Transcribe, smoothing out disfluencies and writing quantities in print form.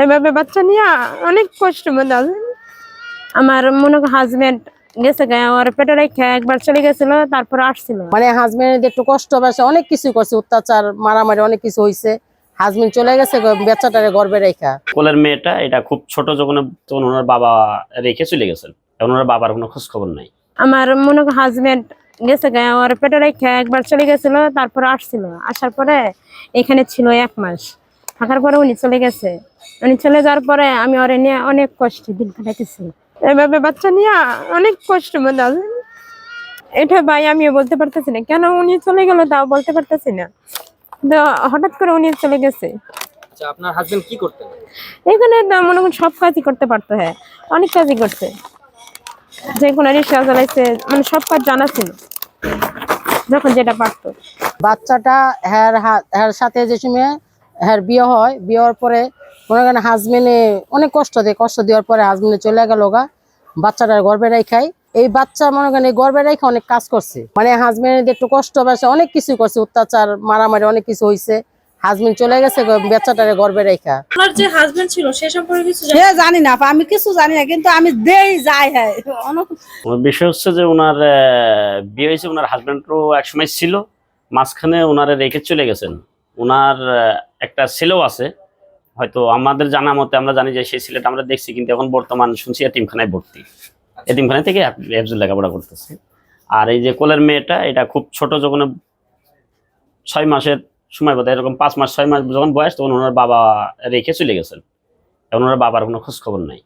এভাবে বাচ্চা নিয়ে অনেক কষ্ট মধ্যে আছে। আমার মনে হাজবেন্ড গেছে ওর পেটে রেখে একবার চলে গেছিল, তারপর আসছিল। মানে হাজবেন্ড একটু কষ্ট পাইছে, অনেক কিছু করছে, অত্যাচার মারামারি অনেক কিছু হয়েছে। হাজবেন্ড চলে গেছে বাচ্চাটারে গর্ভে রেখা। কোলের মেয়েটা এটা খুব ছোট, যখন তখন ওনার বাবা রেখে চলে গেছেন। এখন ওনার বাবার কোনো খোঁজ খবর নাই। আমার মনে হাজবেন্ড গেছে ওর পেটে রেখে একবার চলে গেছিল, তারপর আসছিল। আসার পরে এখানে ছিল 1 মাস, থাকার পরে উনি চলে গেছে। উনি চলে যাওয়ার পরে আমি ওরে নিয়ে অনেক কষ্টে দিন কাটাইতেছি। এভাবে বাচ্চা নিয়ে অনেক কষ্ট মধ্যে আছে। এটা ভাই আমিও বলতে পারতেছি না কেন উনি চলে গেল, তাও বলতে পারতেছি না। তো হঠাৎ করে উনি চলে গেছে। আচ্ছা, আপনার হাজবেন্ড কি করতেন? এখানে মনে করুন সব কাজই করতে পারতো। হ্যাঁ, অনেক কাজই করছে, যে কোনো রিক্সা চালাইছে, মানে সব কাজ জানা ছিল যখন যেটা পারতো। বাচ্চাটা হ্যার সাথে যে সময় হ্যার বিয়ে হয়, বিয়ে হওয়ার পরে মনে করেন হাজবেন্ডে অনেক কষ্ট দেওয়ার পরে হাজবেন্ডে চলে গেল গা বাচ্চাটার গর্ভে রেখাই। এই বাচ্চা মনে করেন এই গর্ভে রেখে অনেক কাজ করছে, মানে হাজবেন্ড একটু কষ্ট পাইছে, অনেক কিছু করছে, অত্যাচার মারামারি অনেক কিছু হয়েছে। হাজবেন্ড চলে গেছে বাচ্চাটারে গর্ভে রেখা। আপনার যে হাজবেন্ড ছিল সে সম্পর্কে কিছু সে জানি না, আমি কিছু জানি না, কিন্তু আমি দেই যাই। হ্যাঁ, বিষয় হচ্ছে যে ওনার বিয়ে হয়েছে, ওনার হাজবেন্ডও একসময় ছিল, মাঝখানে ওনারে রেখে চলে গেছেন। ওনার একটা ছেলেও আছে, হয়তো আমাদের জানা মতে আমরা জানি যে সেই ছেলেটা আমরা দেখছি, কিন্তু এখন বর্তমান শুনছি এতিমখানায় ভর্তি। এতিমখানা থেকে এফজুল লেখাপড়া করতেছে। আর এই যে কোলের মেয়েটা এটা খুব ছোট, যখন 6 মাসের সময় বোধ, এরকম 5 মাস 6 মাস যখন বয়স, তখন ওনার বাবা রেখে চলে গেছেন। এখন ওনার বাবার কোনো খোঁজ খবর নাই।